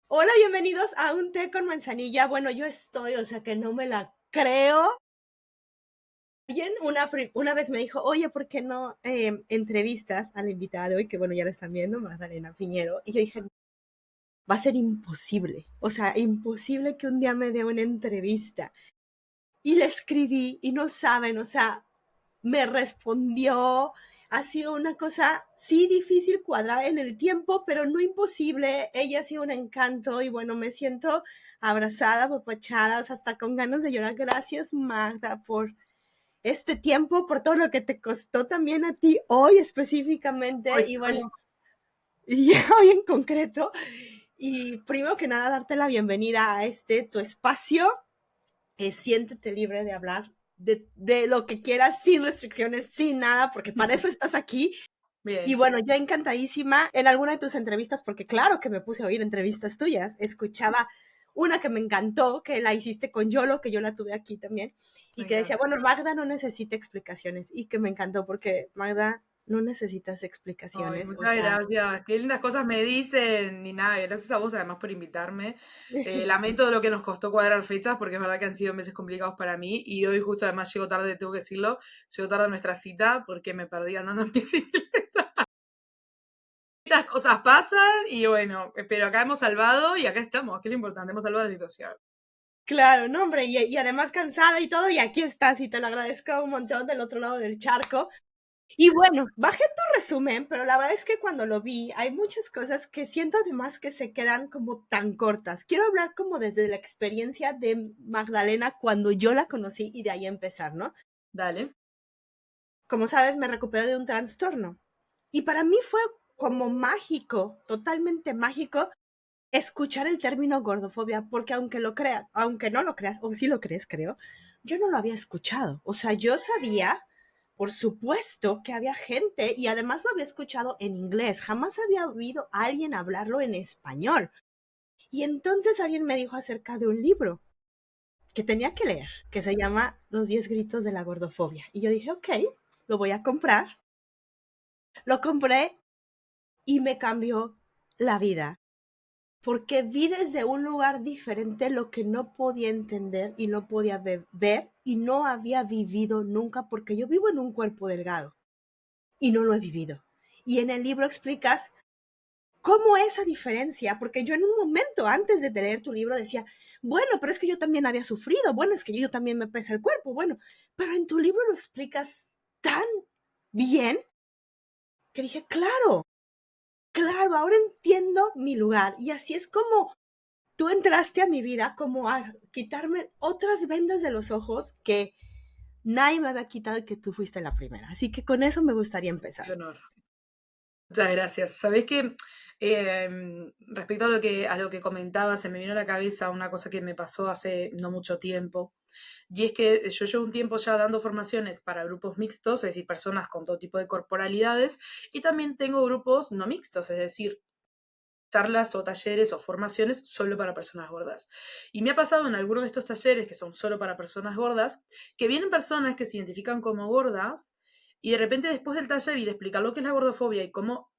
Hola, bienvenidos a un té con manzanilla. Bueno, yo estoy, o sea que no me la creo. Alguien una vez me dijo, oye, ¿por qué no entrevistas a la invitada de hoy? Que bueno, ya la están viendo, Magdalena Piñero. Y yo dije, va a ser imposible. O sea, imposible que un día me dé una entrevista. Y le escribí y no saben, o sea, me respondió. Ha sido una cosa, sí, difícil cuadrar en el tiempo, pero no imposible. Ella ha sido un encanto y bueno, me siento abrazada, apapachada, o sea, hasta con ganas de llorar. Gracias, Magda, por este tiempo, por todo lo que te costó también a ti hoy específicamente Ay, y ay, bueno, y hoy en concreto. Y primero que nada, darte la bienvenida a este tu espacio. Siéntete libre de hablar de lo que quieras, sin restricciones, sin nada, porque para eso estás aquí. Y bien. bueno, yo encantadísima en alguna de tus entrevistas, porque claro que me puse a oír entrevistas tuyas, escuchaba una que me encantó, que la hiciste con Yolo, que yo la tuve aquí también, y Me que decía, encanta. bueno, Magda no necesita explicaciones, y que me encantó porque Magda no necesitas Ay, explicaciones, o muchas sea, gracias. Qué lindas cosas me dicen. Ni nada, gracias a vos además por invitarme. Lamento lo que nos costó cuadrar fechas porque es verdad que han sido meses complicados para mí y hoy justo además llego tarde, tengo que decirlo, llego tarde a nuestra cita porque me perdí andando en bicicleta. Estas cosas pasan y bueno, pero acá hemos salvado y acá estamos, que es lo importante, hemos salvado la situación. claro, no, hombre, y además cansada y todo, y aquí estás, y te lo agradezco un montón del otro lado del charco. Y bueno, bajé tu resumen, pero la verdad es que cuando lo vi hay muchas cosas que siento además que se quedan como tan cortas. Quiero hablar como desde la experiencia de Magdalena cuando yo la conocí y de ahí empezar, ¿no? Dale. Como sabes, me recuperé de un trastorno. Y para mí fue como mágico, totalmente mágico, escuchar el término gordofobia, porque aunque lo creas, aunque no lo creas, o sí lo crees, creo, yo no lo había escuchado. O sea, yo sabía, por supuesto, que había gente y además lo había escuchado en inglés. Jamás había oído a alguien hablarlo en español. Y entonces alguien me dijo acerca de un libro que tenía que leer, que se llama Los 10 gritos de la gordofobia. Y yo dije, ok, lo voy a comprar. Lo compré y me cambió la vida porque vi desde un lugar diferente lo que no podía entender y no podía ver y no había vivido nunca porque yo vivo en un cuerpo delgado y no lo he vivido. Y en el libro explicas cómo esa diferencia, porque yo en un momento antes de leer tu libro decía, bueno, pero es que yo también había sufrido, bueno, es que yo también me pesa el cuerpo, bueno, pero en tu libro lo explicas tan bien que dije, claro, claro, ahora entiendo mi lugar. Y así es como tú entraste a mi vida como a quitarme otras vendas de los ojos que nadie me había quitado y que tú fuiste la primera. Así que con eso me gustaría Qué empezar. honor. Muchas gracias. Sabés que respecto a lo que comentaba, se me vino a la cabeza una cosa que me pasó hace no mucho tiempo. Y es que yo llevo un tiempo ya dando formaciones para grupos mixtos, es decir, personas con todo tipo de corporalidades, y también tengo grupos no mixtos, es decir, charlas o talleres o formaciones solo para personas gordas. Y me ha pasado en algunos de estos talleres que son solo para personas gordas, que vienen personas que se identifican como gordas y de repente después del taller y de explicar lo que es la gordofobia y cómo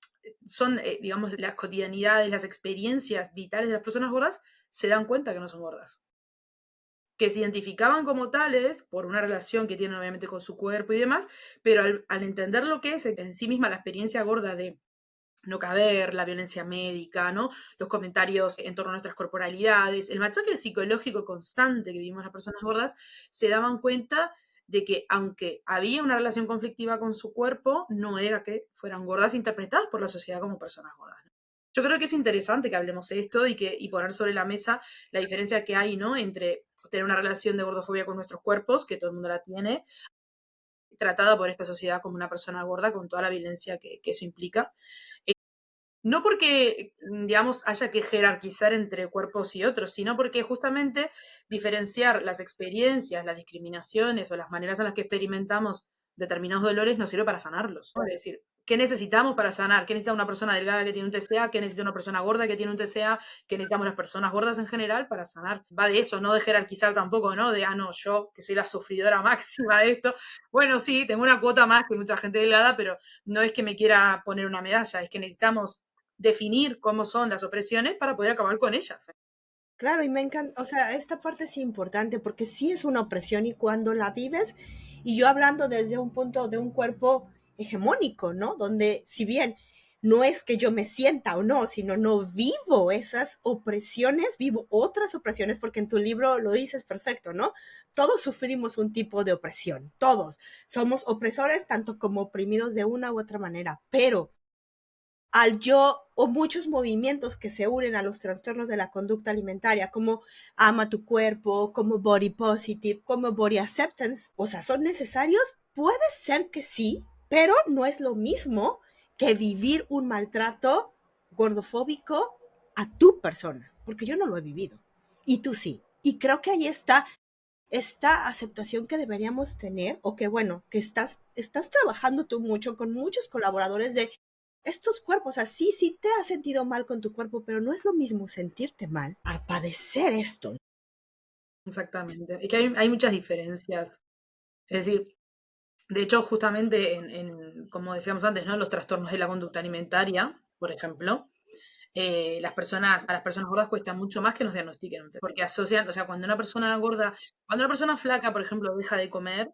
son, digamos, las cotidianidades, las experiencias vitales de las personas gordas, se dan cuenta que no son gordas, que se identificaban como tales por una relación que tienen obviamente con su cuerpo y demás, pero al entender lo que es en sí misma la experiencia gorda de no caber, la violencia médica, ¿no? Los comentarios en torno a nuestras corporalidades, el machaque psicológico constante que vivimos las personas gordas, se daban cuenta de que aunque había una relación conflictiva con su cuerpo, no era que fueran gordas interpretadas por la sociedad como personas gordas. Yo creo que es interesante que hablemos de esto y poner sobre la mesa la diferencia que hay, ¿no? Entre tener una relación de gordofobia con nuestros cuerpos, que todo el mundo la tiene, tratada por esta sociedad como una persona gorda con toda la violencia que eso implica. No porque, digamos, haya que jerarquizar entre cuerpos y otros, sino porque justamente diferenciar las experiencias, las discriminaciones o las maneras en las que experimentamos determinados dolores nos sirve para sanarlos, ¿no? Es decir, ¿qué necesitamos para sanar? ¿Qué necesita una persona delgada que tiene un TCA? ¿Qué necesita una persona gorda que tiene un TCA? ¿Qué necesitamos las personas gordas en general para sanar? Va de eso, no de jerarquizar tampoco, ¿no? De, no, yo que soy la sufridora máxima de esto. Bueno, sí, tengo una cuota más que mucha gente delgada, pero no es que me quiera poner una medalla, es que necesitamos definir cómo son las opresiones para poder acabar con ellas. Claro, y me encanta, o sea, esta parte es importante porque sí es una opresión y cuando la vives, y yo hablando desde un punto de un cuerpo hegemónico, ¿no? Donde si bien no es que yo me sienta o no, sino no vivo esas opresiones, vivo otras opresiones, porque en tu libro lo dices perfecto, ¿no? Todos sufrimos un tipo de opresión, todos. Somos opresores tanto como oprimidos de una u otra manera, pero al yo o muchos movimientos que se unen a los trastornos de la conducta alimentaria, como ama tu cuerpo, como body positive, como body acceptance, o sea, ¿son necesarios? Puede ser que sí, pero no es lo mismo que vivir un maltrato gordofóbico a tu persona, porque yo no lo he vivido y tú sí. Y creo que ahí está esta aceptación que deberíamos tener, o que bueno, que estás trabajando tú mucho con muchos colaboradores de estos cuerpos, así sí te has sentido mal con tu cuerpo, pero no es lo mismo sentirte mal a padecer esto. Exactamente. Es que hay muchas diferencias. Es decir, de hecho, justamente como decíamos antes, ¿no? Los trastornos de la conducta alimentaria, por ejemplo, a las personas gordas cuesta mucho más que nos diagnostiquen, porque asocian, o sea, cuando una persona flaca, por ejemplo, deja de comer,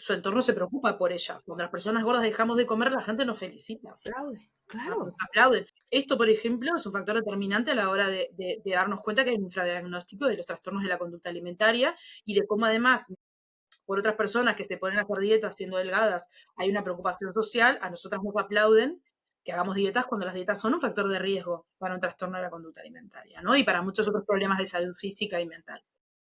su entorno se preocupa por ella. Cuando las personas gordas dejamos de comer, la gente nos felicita, Aplaude, ¿no? Nos claro, aplauden. Esto, por ejemplo, es un factor determinante a la hora de darnos cuenta que hay un infradiagnóstico de los trastornos de la conducta alimentaria y de cómo además por otras personas que se ponen a hacer dietas siendo delgadas, hay una preocupación social, a nosotras nos aplauden que hagamos dietas cuando las dietas son un factor de riesgo para un trastorno de la conducta alimentaria, ¿no? Y para muchos otros problemas de salud física y mental.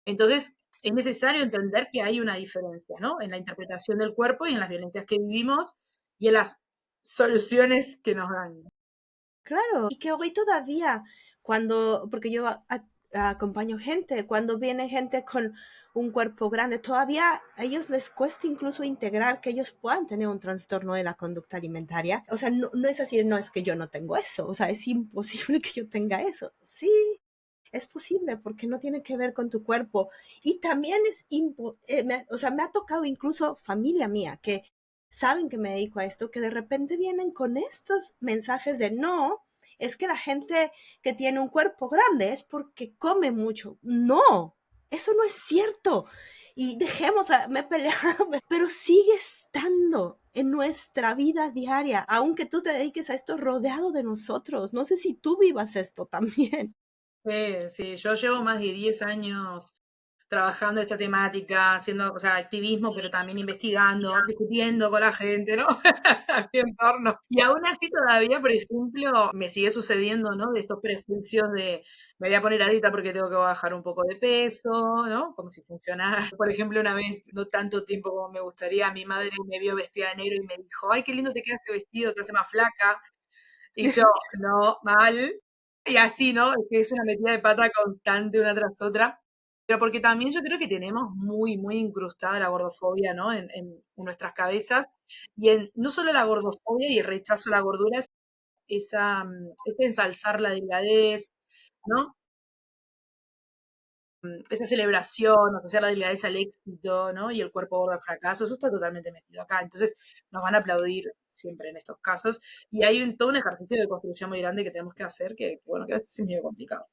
Entonces, es necesario entender que hay una diferencia, ¿no? En la interpretación del cuerpo y en las violencias que vivimos y en las soluciones que nos dan. claro. Y que hoy todavía, porque yo acompaño gente, cuando viene gente con un cuerpo grande, todavía a ellos les cuesta incluso integrar que ellos puedan tener un trastorno de la conducta alimentaria. O sea, no es así, no es que yo no tengo eso, o sea, es imposible que yo tenga eso. Sí, es posible porque no tiene que ver con tu cuerpo. Y también o sea, me ha tocado incluso familia mía que saben que me dedico a esto, que de repente vienen con estos mensajes de no, es que la gente que tiene un cuerpo grande es porque come mucho. No, eso no es cierto. Y dejemos, me he peleado, pero sigue estando en nuestra vida diaria, aunque tú te dediques a esto rodeado de nosotros. No sé si tú vivas esto también. Sí, yo llevo más de 10 años trabajando esta temática, haciendo, o sea, activismo, pero también investigando, discutiendo con la gente, ¿no? Mi entorno. Y aún así todavía, por ejemplo, me sigue sucediendo, ¿no? De estos prejuicios de me voy a poner a dieta porque tengo que bajar un poco de peso, ¿no? Como si funcionara. Por ejemplo, una vez, no tanto tiempo como me gustaría, mi madre me vio vestida de negro y me dijo, ay, qué lindo te queda ese vestido, te hace más flaca. Y yo, no, mal. Y así, ¿no? Es que es una metida de pata constante una tras otra. Pero porque también yo creo que tenemos muy, muy incrustada la gordofobia, ¿no? En nuestras cabezas. Y no solo la gordofobia y el rechazo a la gordura, es ese ensalzar la delgadez, ¿no? Esa celebración, asociar la delgadez al éxito, ¿no? Y el cuerpo gordo al fracaso, eso está totalmente metido acá. Entonces, nos van a aplaudir siempre en estos casos. Y hay todo un ejercicio de construcción muy grande que tenemos que hacer, bueno, que a veces es medio complicado.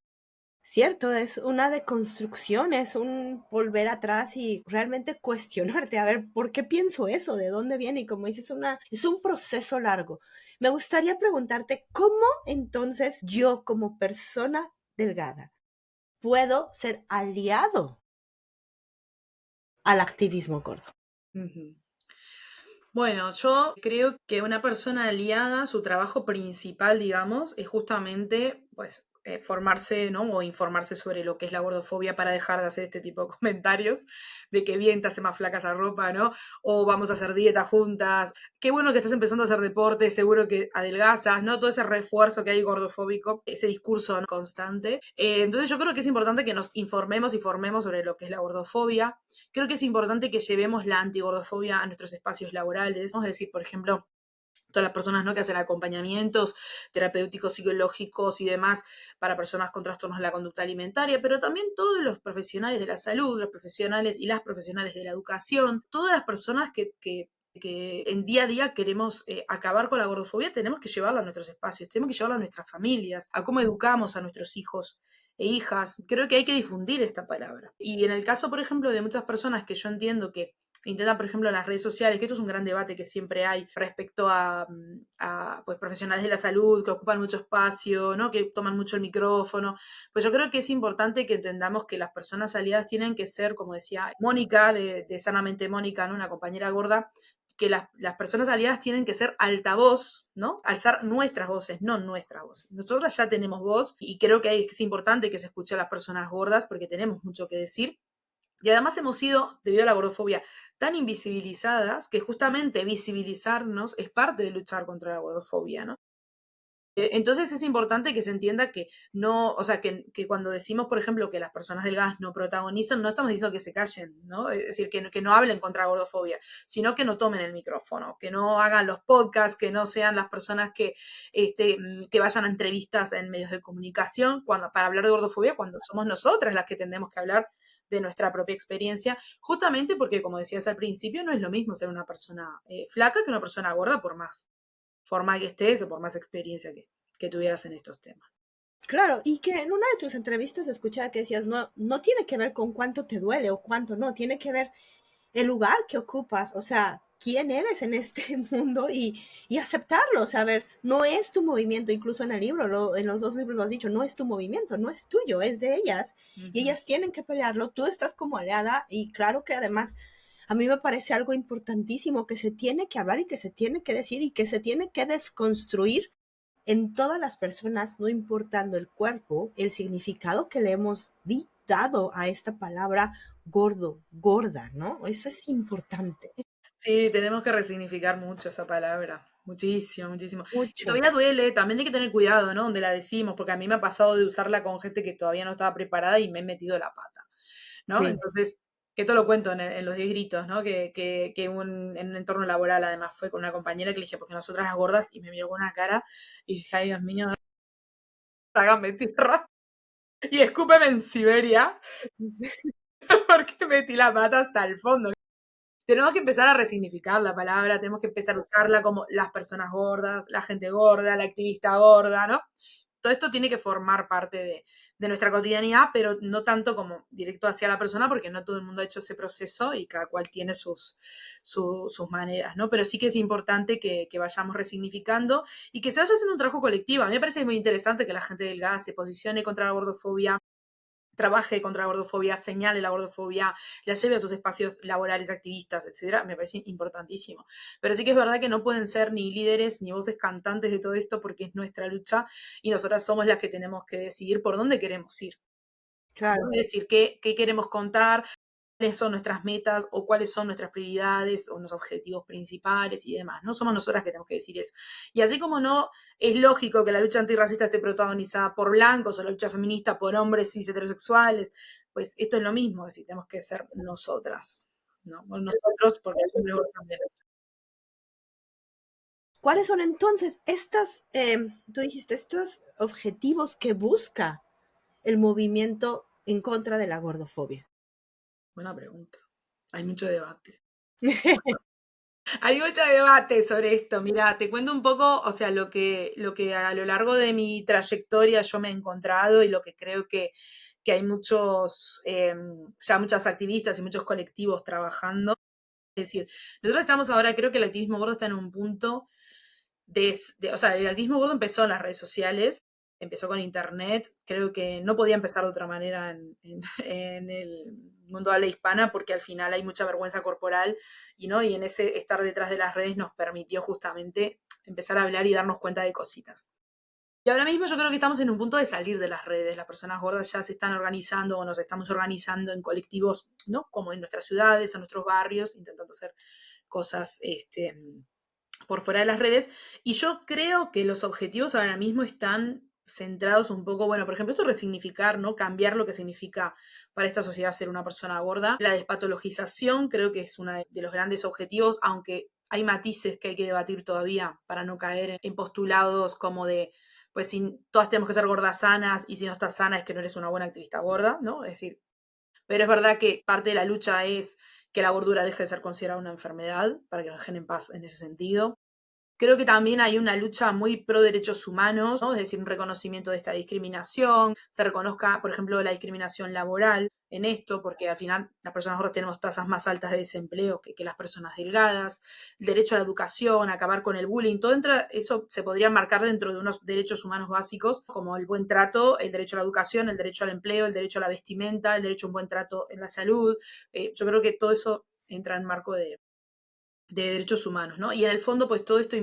Cierto, es una deconstrucción, es un volver atrás y realmente cuestionarte, a ver, ¿por qué pienso eso? ¿De dónde viene? Y como dices, es un proceso largo. Me gustaría preguntarte, ¿cómo entonces yo como persona delgada puedo ser aliado al activismo gordo? Ujú. Bueno, yo creo que una persona aliada, su trabajo principal, digamos, es justamente, pues, formarse, ¿no? O informarse sobre lo que es la gordofobia para dejar de hacer este tipo de comentarios de que bien te hace más flaca esa ropa, ¿no? O vamos a hacer dieta juntas. Qué bueno que estás empezando a hacer deporte, seguro que adelgazas, ¿no? Todo ese refuerzo que hay gordofóbico, ese discurso, ¿no? Constante. Entonces yo creo que es importante que nos informemos y formemos sobre lo que es la gordofobia. Creo que es importante que llevemos la antigordofobia a nuestros espacios laborales, ¿no? Es decir, por ejemplo, todas las personas, ¿no? Que hacen acompañamientos terapéuticos, psicológicos y demás para personas con trastornos de la conducta alimentaria, pero también todos los profesionales de la salud, los profesionales y las profesionales de la educación, todas las personas que que en día a día queremos acabar con la gordofobia, tenemos que llevarla a nuestros espacios, tenemos que llevarla a nuestras familias, a cómo educamos a nuestros hijos e hijas. Creo que hay que difundir esta palabra. Y en el caso, por ejemplo, de muchas personas que yo entiendo que intentan, por ejemplo, en las redes sociales, que esto es un gran debate que siempre hay respecto a pues, profesionales de la salud que ocupan mucho espacio, ¿no? Que toman mucho el micrófono. Pues yo creo que es importante que entendamos que las personas aliadas tienen que ser, como decía Mónica, de Sanamente Mónica, ¿no? Una compañera gorda, que las personas aliadas tienen que ser altavoz, ¿no? Alzar nuestras voces, no nuestras voces. Nosotras ya tenemos voz y creo que es importante que se escuche a las personas gordas porque tenemos mucho que decir. Y además hemos sido, debido a la gordofobia, tan invisibilizadas que justamente visibilizarnos es parte de luchar contra la gordofobia, ¿no? Entonces es importante que se entienda que no, o sea, que cuando decimos, por ejemplo, que las personas delgadas no protagonizan, no estamos diciendo que se callen, ¿no? Es decir, que no hablen contra la gordofobia, sino que no tomen el micrófono, que no hagan los podcasts, que no sean las personas que vayan a entrevistas en medios de comunicación para hablar de gordofobia, cuando somos nosotras las que tendemos que hablar de nuestra propia experiencia, justamente porque, como decías al principio, no es lo mismo ser una persona flaca que una persona gorda, por más forma que estés o por más experiencia que tuvieras en estos temas. Claro, y que en una de tus entrevistas escuchaba que decías, no, no tiene que ver con cuánto te duele o cuánto no, tiene que ver el lugar que ocupas, o sea, quién eres en este mundo y aceptarlo, o sea, a ver, no es tu movimiento, incluso en el libro, en los dos libros lo has dicho, no es tu movimiento, no es tuyo, es de ellas, y ellas tienen que pelearlo, tú estás como aliada, y claro que además a mí me parece algo importantísimo que se tiene que hablar y que se tiene que decir y que se tiene que desconstruir en todas las personas, no importando el cuerpo, el significado que le hemos dado a esta palabra gordo, gorda, ¿no? Eso es importante. Sí, tenemos que resignificar mucho esa palabra, muchísimo, muchísimo. Y Mucho. todavía duele, también hay que tener cuidado, ¿no? Donde la decimos, porque a mí me ha pasado de usarla con gente que todavía no estaba preparada y me he metido la pata, ¿no? Sí. Entonces, que esto lo cuento en los 10 gritos, ¿no? En un entorno laboral, además, fue con una compañera que le dije, porque nosotras las gordas, y me miró con una cara, y dije, ay, Dios mío, hágame tierra, y escúpeme en Siberia, porque metí la pata hasta el fondo. Tenemos que empezar a resignificar la palabra, tenemos que empezar a usarla como las personas gordas, la gente gorda, la activista gorda, ¿no? Todo esto tiene que formar parte de nuestra cotidianidad, pero no tanto como directo hacia la persona, porque no todo el mundo ha hecho ese proceso y cada cual tiene sus maneras, ¿no? Pero sí que es importante que vayamos resignificando y que se vaya haciendo un trabajo colectivo. A mí me parece muy interesante que la gente delgada se posicione contra la gordofobia, trabaje contra la gordofobia, señale la gordofobia, la lleve a sus espacios laborales, activistas, etcétera, me parece importantísimo. Pero sí que es verdad que no pueden ser ni líderes ni voces cantantes de todo esto porque es nuestra lucha y nosotras somos las que tenemos que decidir por dónde queremos ir. Claro. Es decir, qué queremos contar, cuáles son nuestras metas o cuáles son nuestras prioridades o los objetivos principales y demás. No somos nosotras que tenemos que decir eso. Y así como no es lógico que la lucha antirracista esté protagonizada por blancos o la lucha feminista por hombres cis heterosexuales, pues esto es lo mismo, es decir, tenemos que ser nosotras, ¿no? Nosotros porque somos los también. ¿Cuáles son entonces tú dijiste, estos objetivos que busca el movimiento en contra de la gordofobia? Buena pregunta. Hay mucho debate. Hay mucho debate sobre esto. Mira, te cuento un poco, o sea, lo que a lo largo de mi trayectoria yo me he encontrado y lo que creo que hay ya muchas activistas y muchos colectivos trabajando. Es decir, nosotros estamos ahora, creo que el activismo gordo está en un punto o sea, el activismo gordo empezó en las redes sociales, empezó con internet, creo que no podía empezar de otra manera en el mundo de habla hispana porque al final hay mucha vergüenza corporal y en ese estar detrás de las redes nos permitió justamente empezar a hablar y darnos cuenta de cositas. Y ahora mismo yo creo que estamos en un punto de salir de las redes. Las personas gordas ya se están organizando o nos estamos organizando en colectivos, ¿no? Como en nuestras ciudades, en nuestros barrios, intentando hacer cosas por fuera de las redes. Y yo creo que los objetivos ahora mismo están centrados un poco, bueno, por ejemplo, esto resignificar, ¿no? Cambiar lo que significa para esta sociedad ser una persona gorda. La despatologización creo que es uno de los grandes objetivos, aunque hay matices que hay que debatir todavía para no caer en postulados como de, pues si todas tenemos que ser gordas sanas y si no estás sana es que no eres una buena activista gorda, ¿no? Es decir, pero es verdad que parte de la lucha es que la gordura deje de ser considerada una enfermedad, para que nos dejen en paz en ese sentido. Creo que también hay una lucha muy pro derechos humanos, ¿no? Es decir, un reconocimiento de esta discriminación, se reconozca, por ejemplo, la discriminación laboral en esto, porque al final las personas gordas tenemos tasas más altas de desempleo que las personas delgadas, el derecho a la educación, acabar con el bullying, todo eso se podría marcar dentro de unos derechos humanos básicos, como el buen trato, el derecho a la educación, el derecho al empleo, el derecho a la vestimenta, el derecho a un buen trato en la salud. Yo creo que todo eso entra en marco de derechos humanos, ¿no? Y en el fondo, pues todo esto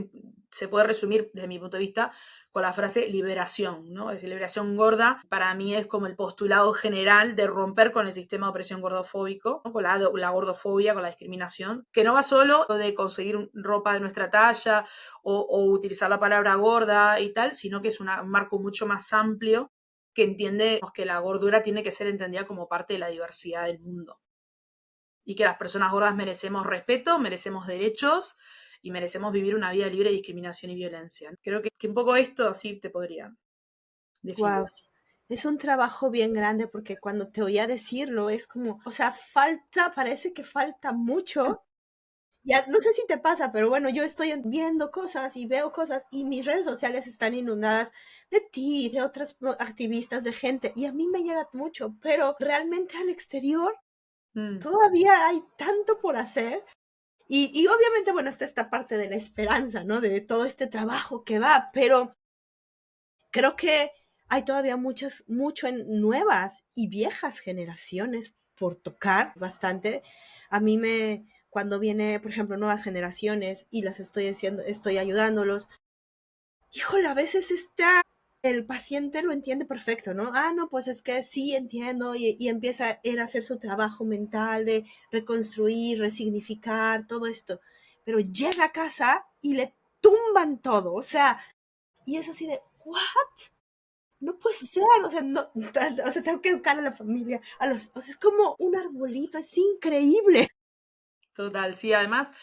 se puede resumir, desde mi punto de vista, con la frase liberación, ¿no? Es decir, liberación gorda, para mí es como el postulado general de romper con el sistema de opresión gordofóbico, ¿no? Con la gordofobia, con la discriminación, que no va solo de conseguir ropa de nuestra talla o utilizar la palabra gorda y tal, sino que es un marco mucho más amplio que entiende que la gordura tiene que ser entendida como parte de la diversidad del mundo y que las personas gordas merecemos respeto, merecemos derechos y merecemos vivir una vida libre de discriminación y violencia. Creo que un poco esto así te podría definir. Wow. Es un trabajo bien grande porque cuando te oía decirlo es como, o sea, parece que falta mucho. Ya, no sé si te pasa, pero bueno, yo estoy viendo cosas y veo cosas y mis redes sociales están inundadas de ti, de otras activistas, de gente, y a mí me llega mucho, pero realmente al exterior Mm, todavía hay tanto por hacer. Y obviamente, bueno, está esta parte de la esperanza, ¿no? De todo este trabajo que va, pero creo que hay todavía mucho en nuevas y viejas generaciones por tocar bastante. A mí cuando viene, por ejemplo, nuevas generaciones y las estoy haciendo, estoy ayudándolos, híjole, a veces el paciente lo entiende perfecto, ¿no? Ah, no, pues es que sí entiendo y empieza él a hacer su trabajo mental de reconstruir, resignificar, todo esto. Pero llega a casa y le tumban todo, o sea, y es así de, ¿what? No puede ser, o sea, no, o sea, tengo que educar a la familia, o sea, es como un arbolito, es increíble. total, sí, además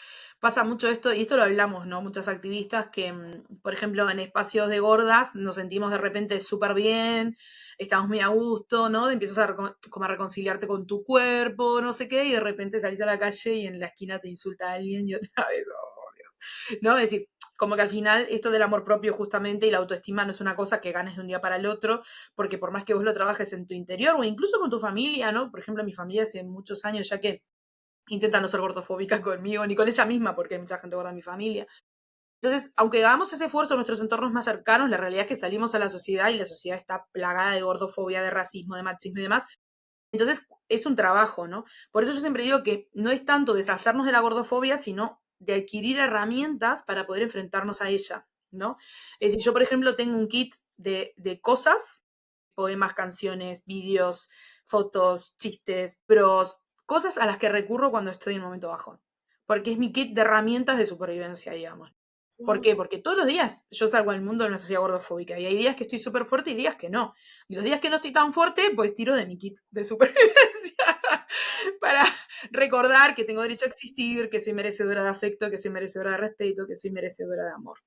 pasa mucho esto, y esto lo hablamos, ¿no? Muchas activistas que, por ejemplo, en espacios de gordas nos sentimos de repente súper bien, estamos muy a gusto, ¿no? Empiezas como a reconciliarte con tu cuerpo, no sé qué, y de repente salís a la calle y en la esquina te insulta a alguien y otra vez, oh, Dios. ¿No? Es decir, como que al final esto del amor propio justamente y la autoestima no es una cosa que ganes de un día para el otro, porque por más que vos lo trabajes en tu interior o incluso con tu familia, ¿no? Por ejemplo, mi familia hace muchos años ya que intenta no ser gordofóbica conmigo ni con ella misma, porque hay mucha gente gorda en mi familia. Entonces, aunque hagamos ese esfuerzo en nuestros entornos más cercanos, la realidad es que salimos a la sociedad y la sociedad está plagada de gordofobia, de racismo, de machismo y demás. Entonces, es un trabajo, ¿no? Por eso yo siempre digo que no es tanto deshacernos de la gordofobia, sino de adquirir herramientas para poder enfrentarnos a ella, ¿no? Es decir, yo, por ejemplo, tengo un kit de cosas, poemas, canciones, vídeos, fotos, chistes, bros, cosas a las que recurro cuando estoy en un momento bajo. Porque es mi kit de herramientas de supervivencia, digamos. ¿Por Wow. qué? Porque todos los días yo salgo al mundo de una sociedad gordofóbica y hay días que estoy súper fuerte y días que no. Y los días que no estoy tan fuerte, pues tiro de mi kit de supervivencia para recordar que tengo derecho a existir, que soy merecedora de afecto, que soy merecedora de respeto, que soy merecedora de amor.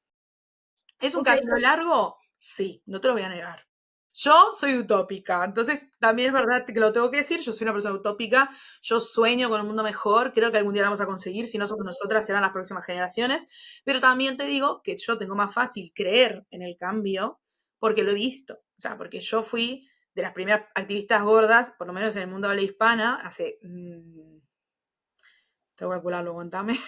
¿Es un Ok, camino largo? Sí, no te lo voy a negar. Yo soy utópica, entonces también es verdad que lo tengo que decir, yo soy una persona utópica, yo sueño con un mundo mejor, creo que algún día lo vamos a conseguir, si no somos nosotras serán las próximas generaciones, pero también te digo que yo tengo más fácil creer en el cambio porque lo he visto, o sea, porque yo fui de las primeras activistas gordas, por lo menos en el mundo de habla hispana, hace... tengo que calcularlo, aguantame.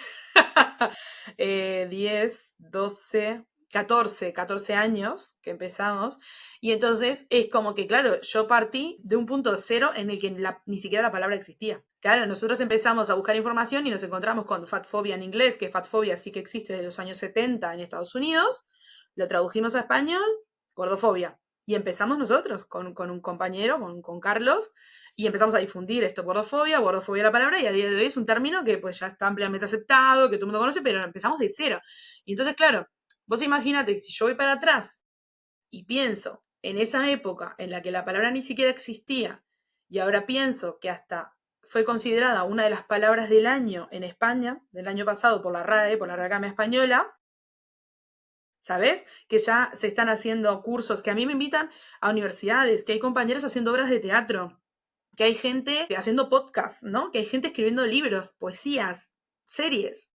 10, 12, 14 años que empezamos. Y entonces es como que, claro, yo partí de un punto cero en el que ni siquiera la palabra existía. Claro, nosotros empezamos a buscar información y nos encontramos con fatfobia en inglés, que fatfobia sí que existe desde los años 70 en Estados Unidos. Lo tradujimos a español, gordofobia. Y empezamos nosotros con un compañero, con Carlos, y empezamos a difundir esto, gordofobia la palabra, y a día de hoy es un término que pues ya está ampliamente aceptado, que todo el mundo conoce, pero empezamos de cero. Y entonces, claro, vos imagínate que si yo voy para atrás y pienso en esa época en la que la palabra ni siquiera existía, y ahora pienso que hasta fue considerada una de las palabras del año en España, del año pasado por la RAE, por la Real Academia Española, ¿sabes? Que ya se están haciendo cursos, que a mí me invitan a universidades, que hay compañeros haciendo obras de teatro, que hay gente haciendo podcasts, ¿no? Que hay gente escribiendo libros, poesías, series.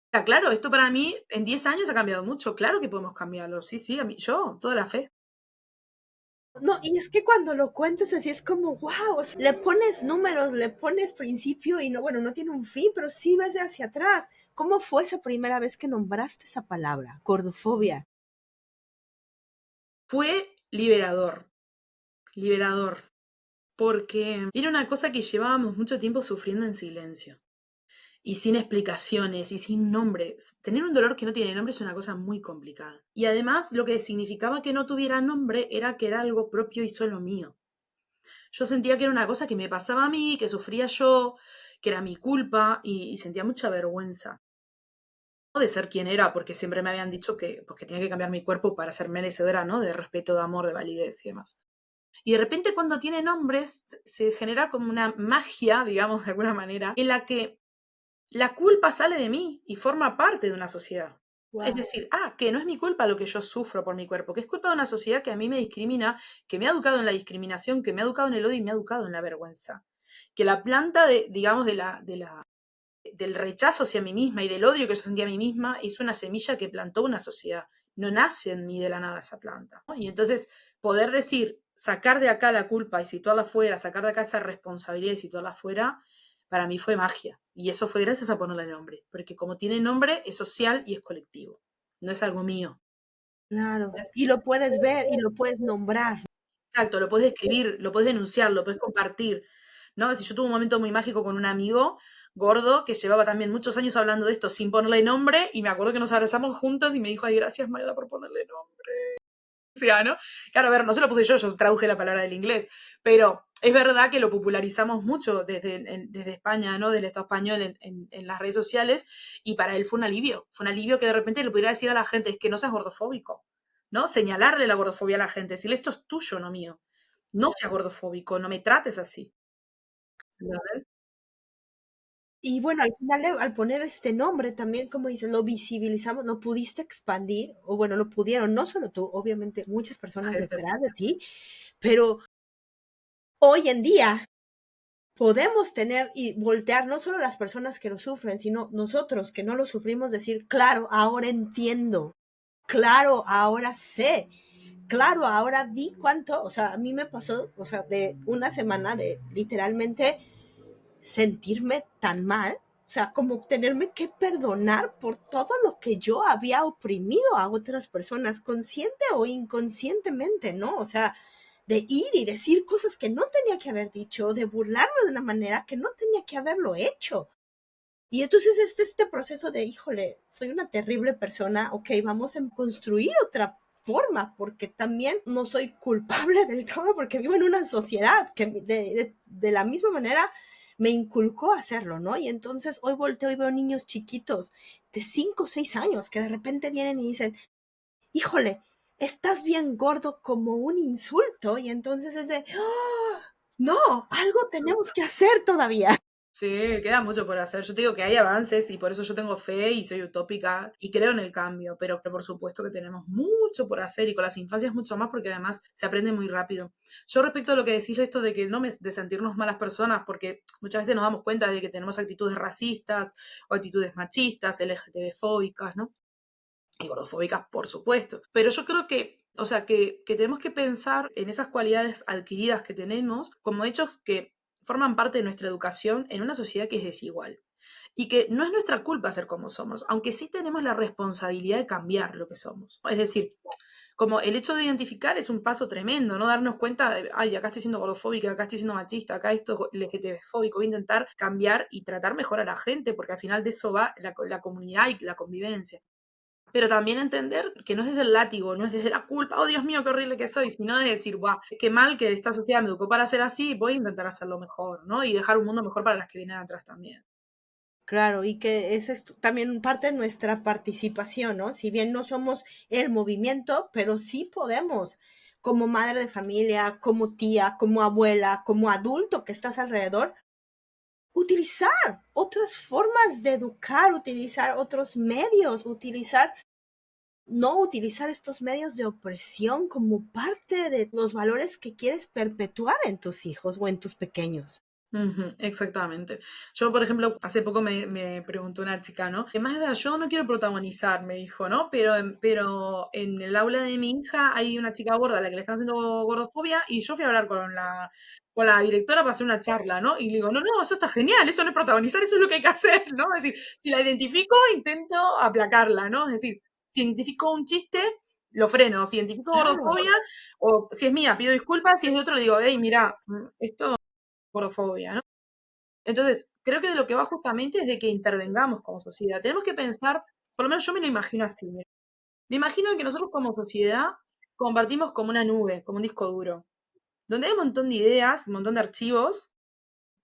O sea, claro, esto para mí en 10 años ha cambiado mucho. Claro que podemos cambiarlo. Sí, sí, yo, toda la fe. No, y es que cuando lo cuentas así es como, wow, o sea, le pones números, le pones principio y no, bueno, no tiene un fin, pero sí ves hacia atrás. ¿Cómo fue esa primera vez que nombraste esa palabra, gordofobia? Fue liberador, liberador, porque era una cosa que llevábamos mucho tiempo sufriendo en silencio y sin explicaciones y sin nombres. Tener un dolor que no tiene nombre es una cosa muy complicada. Y además lo que significaba que no tuviera nombre era que era algo propio y solo mío. Yo sentía que era una cosa que me pasaba a mí, que sufría yo, que era mi culpa y sentía mucha vergüenza, ¿no? De ser quien era, porque siempre me habían dicho que, pues, que tenía que cambiar mi cuerpo para ser merecedora, ¿no? De respeto, de amor, de validez y demás. Y de repente cuando tiene nombres se genera como una magia, digamos, de alguna manera, en la que la culpa sale de mí y forma parte de una sociedad. Es Wow, decir, que no es mi culpa lo que yo sufro por mi cuerpo, que es culpa de una sociedad que a mí me discrimina, que me ha educado en la discriminación, que me ha educado en el odio y me ha educado en la vergüenza. Que la planta de, digamos, del rechazo hacia mí misma y del odio que yo sentía a mí misma es una semilla que plantó una sociedad. No nace en mí de la nada esa planta, ¿no? Y entonces poder decir, sacar de acá la culpa y situarla fuera, sacar de acá esa responsabilidad y situarla fuera, para mí fue magia. Y eso fue gracias a ponerle nombre, porque como tiene nombre es social y es colectivo, no es algo mío. claro. ¿Ves? Y lo puedes ver y lo puedes nombrar. Exacto, lo puedes escribir, lo puedes denunciar, lo puedes compartir, ¿no? Si yo tuve un momento muy mágico con un amigo gordo que llevaba también muchos años hablando de esto sin ponerle nombre y me acuerdo que nos abrazamos juntas y me dijo, ay, gracias Mayola por ponerle nombre. O sea, ¿no? Claro, a ver, no se lo puse yo traduje la palabra del inglés, pero es verdad que lo popularizamos mucho desde España, ¿no? Del Estado español en las redes sociales y para él fue un alivio que de repente le pudiera decir a la gente, es que no seas gordofóbico, ¿no? Señalarle la gordofobia a la gente, decirle esto es tuyo, no mío. No seas gordofóbico, no me trates así. ¿Entendés? Y bueno, al final, al poner este nombre también, como dices, lo visibilizamos, lo pudiste expandir, o bueno, lo pudieron, no solo tú, obviamente muchas personas Gente así. detrás de ti, pero hoy en día podemos tener y voltear no solo las personas que lo sufren, sino nosotros que no lo sufrimos, decir, claro, ahora entiendo, claro, ahora sé, claro, ahora vi cuánto, o sea, a mí me pasó, o sea, de una semana de literalmente sentirme tan mal, o sea, como tenerme que perdonar por todo lo que yo había oprimido a otras personas, consciente o inconscientemente, ¿no? O sea, de ir y decir cosas que no tenía que haber dicho, de burlarme de una manera que no tenía que haberlo hecho. Y entonces este proceso de, híjole, soy una terrible persona, ok, vamos a construir otra forma, porque también no soy culpable del todo, porque vivo en una sociedad que de la misma manera me inculcó a hacerlo, ¿no? Y entonces hoy volteo y veo niños chiquitos de 5 o 6 años que de repente vienen y dicen, híjole, estás bien gordo como un insulto, y entonces es de, ¡oh! No, algo tenemos que hacer todavía. Sí, queda mucho por hacer. Yo te digo que hay avances y por eso yo tengo fe y soy utópica y creo en el cambio, pero por supuesto que tenemos mucho por hacer y con las infancias mucho más porque además se aprende muy rápido. Yo respecto a lo que decís esto de que no me, de sentirnos malas personas, porque muchas veces nos damos cuenta de que tenemos actitudes racistas o actitudes machistas, LGTB fóbicas, ¿no? Y gordofóbicas, por supuesto. Pero yo creo que, o sea, que tenemos que pensar en esas cualidades adquiridas que tenemos como hechos que forman parte de nuestra educación en una sociedad que es desigual. Y que no es nuestra culpa ser como somos, aunque sí tenemos la responsabilidad de cambiar lo que somos. Es decir, como el hecho de identificar es un paso tremendo, ¿no? Darnos cuenta de, ay, acá estoy siendo gordofóbica, acá estoy siendo machista, acá esto es LGTB fóbico, voy a intentar cambiar y tratar mejor a la gente, porque al final de eso va la comunidad y la convivencia. Pero también entender que no es desde el látigo, no es desde la culpa, oh Dios mío, qué horrible que soy, sino de decir, guau, qué mal que esta sociedad me educó para ser así, voy a intentar hacerlo mejor, ¿no? Y dejar un mundo mejor para las que vienen atrás también. Claro, y que esa es también parte de nuestra participación, ¿no? Si bien no somos el movimiento, pero sí podemos, como madre de familia, como tía, como abuela, como adulto que estás alrededor, utilizar otras formas de educar, utilizar otros medios, utilizar no utilizar estos medios de opresión como parte de los valores que quieres perpetuar en tus hijos o en tus pequeños. Ujú, exactamente. Yo, por ejemplo, hace poco me preguntó una chica, ¿no? Que Magda, yo no quiero protagonizar, me dijo, ¿no? Pero en el aula de mi hija hay una chica gorda a la que le están haciendo gordofobia y yo fui a hablar con la directora para hacer una charla, ¿no? Y le digo, no, no, eso está genial, eso no es protagonizar, eso es lo que hay que hacer, ¿no? Es decir, si la identifico, intento aplacarla, ¿no? Es decir, si identifico un chiste, lo freno. Si identifico Claro, gordofobia, o si es mía, pido disculpas, si es de otro, le digo, hey, mira, esto es gordofobia, ¿no? Entonces, creo que de lo que va justamente es de que intervengamos como sociedad. Tenemos que pensar, por lo menos yo me lo imagino así. Me imagino que nosotros como sociedad compartimos como una nube, como un disco duro, donde hay un montón de ideas, un montón de archivos,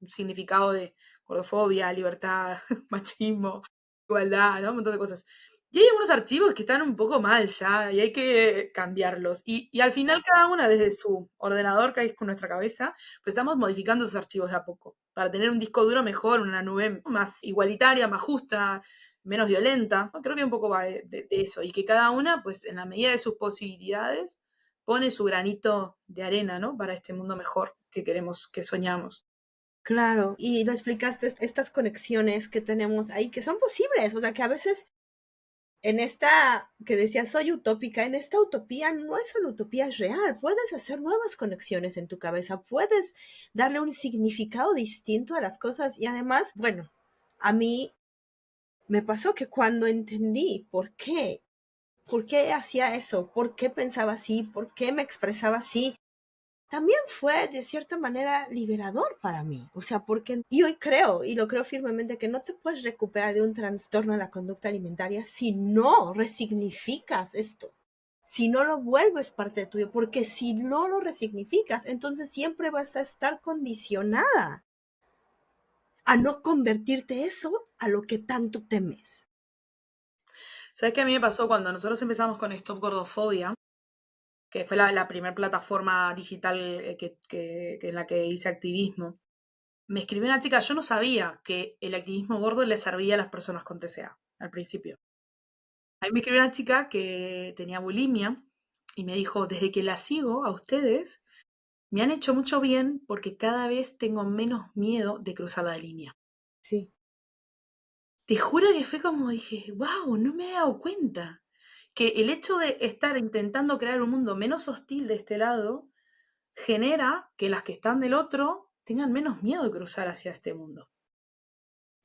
un significado de gordofobia, libertad, machismo, igualdad, ¿no? Un montón de cosas. Y hay algunos archivos que están un poco mal ya y hay que cambiarlos. Y al final cada una desde su ordenador, que hay con nuestra cabeza, pues estamos modificando esos archivos de a poco para tener un disco duro mejor, una nube más igualitaria, más justa, menos violenta. ¿No? Creo que un poco va de eso y que cada una, pues en la medida de sus posibilidades, pone su granito de arena, ¿no? Para este mundo mejor que queremos, que soñamos. claro. Y lo explicaste, estas conexiones que tenemos ahí, que son posibles, o sea, que a veces en esta que decía soy utópica, en esta utopía no es una utopía, es real. Puedes hacer nuevas conexiones en tu cabeza, puedes darle un significado distinto a las cosas y además, bueno, a mí me pasó que cuando entendí por qué hacía eso, por qué pensaba así, por qué me expresaba así, también fue de cierta manera liberador para mí. O sea, porque y hoy creo, y lo creo firmemente, que no te puedes recuperar de un trastorno de la conducta alimentaria si no resignificas esto, si no lo vuelves parte tuyo, porque si no lo resignificas, entonces siempre vas a estar condicionada a no convertirte eso a lo que tanto temes. ¿Sabes qué a mí me pasó cuando nosotros empezamos con Stop Gordofobia? Que fue la primera plataforma digital que en la que hice activismo. Me escribió una chica, yo no sabía que el activismo gordo le servía a las personas con TCA al principio. Ahí me escribió una chica que tenía bulimia y me dijo, desde que la sigo a ustedes, me han hecho mucho bien porque cada vez tengo menos miedo de cruzar la línea. Sí, Te juro que fue como dije, wow, no me he dado cuenta. Que el hecho de estar intentando crear un mundo menos hostil de este lado genera que las que están del otro tengan menos miedo de cruzar hacia este mundo.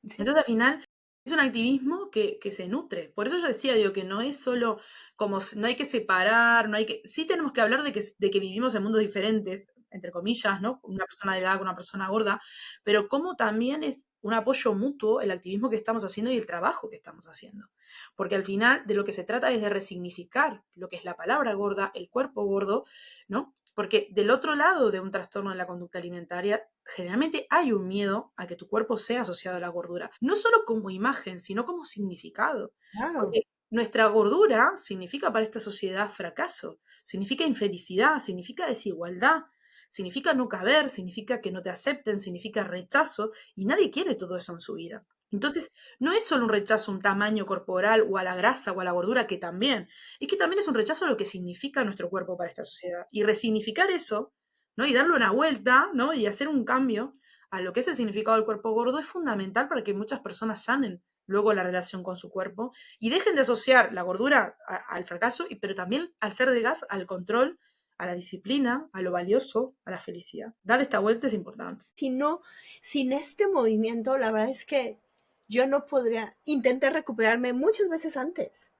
sí, Entonces, al final, es un activismo que se nutre. Por eso yo decía, digo, que no es solo como, no hay que separar, no hay que, sí tenemos que hablar de que vivimos en mundos diferentes, entre comillas, ¿no? Una persona delgada con una persona gorda, pero como también es un apoyo mutuo el activismo que estamos haciendo y el trabajo que estamos haciendo. Porque al final de lo que se trata es de resignificar lo que es la palabra gorda, el cuerpo gordo, ¿no? Porque del otro lado de un trastorno de la conducta alimentaria, generalmente hay un miedo a que tu cuerpo sea asociado a la gordura. No solo como imagen, sino como significado. claro. Porque nuestra gordura significa para esta sociedad fracaso, significa infelicidad, significa desigualdad, significa no caber, significa que no te acepten, significa rechazo, y nadie quiere todo eso en su vida. Entonces, no es solo un rechazo a un tamaño corporal o a la grasa o a la gordura, que también, es que también es un rechazo a lo que significa nuestro cuerpo para esta sociedad. Y resignificar eso, ¿no? Y darle una vuelta, ¿no? Y hacer un cambio a lo que es el significado del cuerpo gordo es fundamental para que muchas personas sanen luego la relación con su cuerpo y dejen de asociar la gordura al fracaso, pero también al ser de gas, al control, a la disciplina, a lo valioso, a la felicidad. Dar esta vuelta es importante. Si no, sin este movimiento, la verdad es que yo no podría, intenté recuperarme muchas veces antes,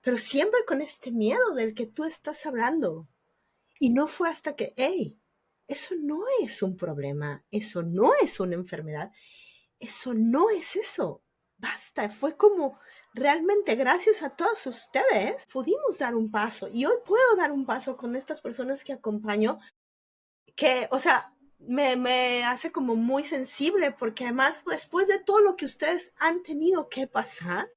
pero siempre con este miedo del que tú estás hablando. Y no fue hasta que, hey, eso no es un problema, eso no es una enfermedad, eso no es eso. Basta, fue como realmente gracias a todos ustedes pudimos dar un paso y hoy puedo dar un paso con estas personas que acompaño, que, o sea, me hace como muy sensible porque además después de todo lo que ustedes han tenido que pasar,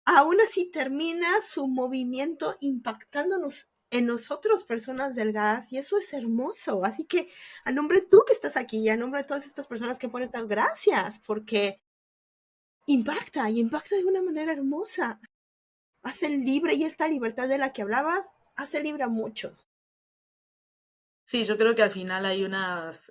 aún así termina su movimiento impactándonos en nosotros, personas delgadas, y eso es hermoso. Así que a nombre de tú que estás aquí y a nombre de todas estas personas que ponen estas gracias, porque impacta y impacta de una manera hermosa. hacen libre, y esta libertad de la que hablabas hace libre a muchos. Sí, yo creo que al final hay unas,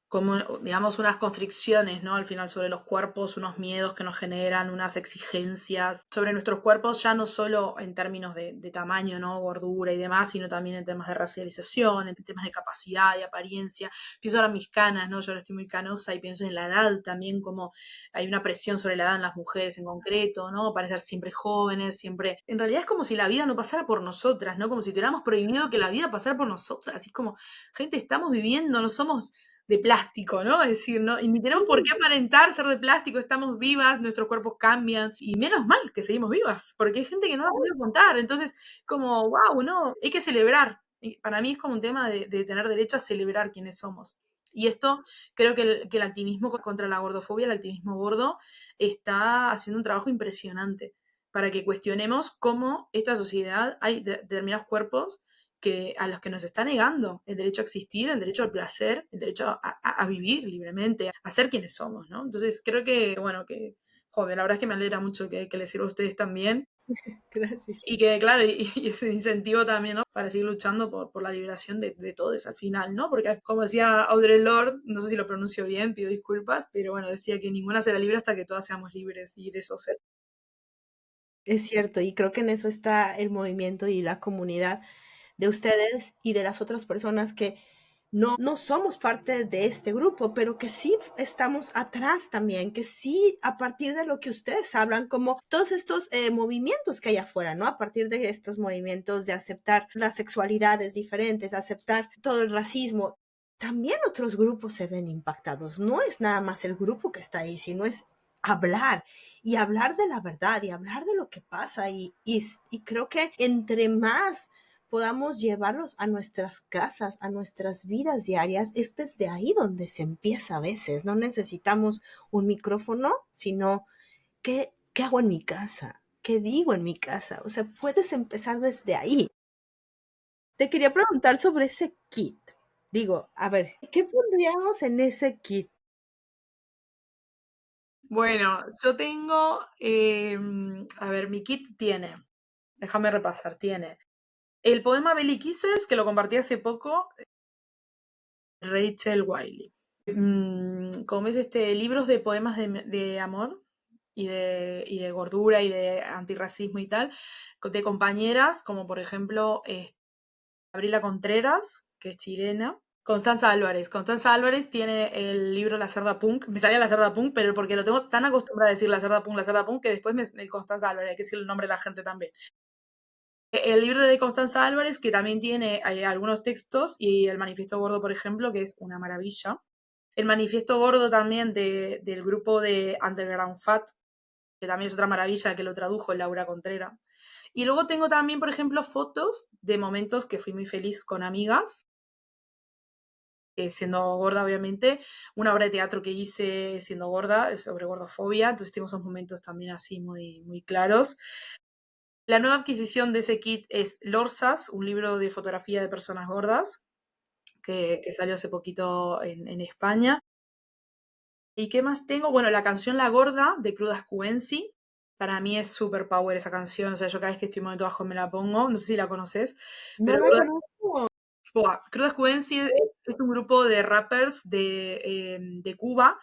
como, digamos, unas constricciones, ¿no? Al final sobre los cuerpos, unos miedos que nos generan, unas exigencias sobre nuestros cuerpos, ya no solo en términos de tamaño, ¿no? Gordura y demás, sino también en temas de racialización, en temas de capacidad y apariencia. Pienso ahora en mis canas, ¿no? Yo ahora estoy muy canosa y pienso en la edad también, como hay una presión sobre la edad en las mujeres en concreto, ¿no? Parecer siempre jóvenes, siempre... En realidad es como si la vida no pasara por nosotras, ¿no? Como si tuviéramos prohibido que la vida pasara por nosotras. Así es como, gente, estamos viviendo, no somos de plástico, ¿no? Es decir, ¿no? Y ni tenemos por qué aparentar ser de plástico, estamos vivas, nuestros cuerpos cambian, y menos mal que seguimos vivas, porque hay gente que no lo ha podido contar, entonces, como, wow, no, hay que celebrar. Y para mí es como un tema de tener derecho a celebrar quiénes somos. Y esto, creo que el activismo contra la gordofobia, el activismo gordo, está haciendo un trabajo impresionante para que cuestionemos cómo esta sociedad hay determinados cuerpos a los que nos está negando el derecho a existir, el derecho al placer, el derecho a vivir libremente, a ser quienes somos, ¿no? Entonces creo que, bueno, que, joder, la verdad es que me alegra mucho que les sirva a ustedes también. Gracias. Y que, claro, y ese incentivo también, ¿no? Para seguir luchando por la liberación de todos al final, ¿no? Porque, como decía Audre Lorde, no sé si lo pronuncio bien, pido disculpas, pero bueno, decía que ninguna será libre hasta que todas seamos libres y de eso ser. Es cierto, y creo que en eso está el movimiento y la comunidad de ustedes y de las otras personas que no somos parte de este grupo, pero que sí estamos atrás también, que sí a partir de lo que ustedes hablan, como todos estos movimientos que hay afuera, ¿no? A partir de estos movimientos de aceptar las sexualidades diferentes, aceptar todo el racismo, también otros grupos se ven impactados. No es nada más el grupo que está ahí, sino es hablar y hablar de la verdad y hablar de lo que pasa y creo que entre más podamos llevarlos a nuestras casas, a nuestras vidas diarias, es desde ahí donde se empieza a veces. No necesitamos un micrófono, sino qué hago en mi casa, qué digo en mi casa. O sea, puedes empezar desde ahí. Te quería preguntar sobre ese kit. Digo, a ver, ¿qué pondríamos en ese kit? Bueno, yo tengo, a ver, mi kit tiene, déjame repasar, tiene el poema Belly Kisses, que lo compartí hace poco, Rachel Wiley. Como es libros de poemas de amor y de gordura y de antirracismo y tal, de compañeras, como por ejemplo Gabriela Contreras, que es chilena. Constanza Álvarez. Constanza Álvarez tiene el libro La Cerda Punk. Me salía La Cerda Punk, pero porque lo tengo tan acostumbrada a decir La Cerda Punk, que después el Constanza Álvarez, hay que decir el nombre de la gente también. El libro de Constanza Álvarez, que también tiene algunos textos, y el Manifiesto Gordo, por ejemplo, que es una maravilla. El Manifiesto Gordo también del grupo de Underground Fat, que también es otra maravilla, que lo tradujo Laura Contreras. Y luego tengo también, por ejemplo, fotos de momentos que fui muy feliz con amigas, siendo gorda, obviamente, una obra de teatro que hice siendo gorda, sobre gordofobia, entonces tengo esos momentos también así muy, muy claros. La nueva adquisición de ese kit es Lorsas, un libro de fotografía de personas gordas, que salió hace poquito en España. ¿Y qué más tengo? Bueno, la canción La Gorda de Crudas Cuenci. Para mí es super power esa canción. O sea, yo cada vez que estoy en momento bajo me la pongo. No sé si la conoces, No pero la conozco. Crudas Cuenci es un grupo de rappers de Cuba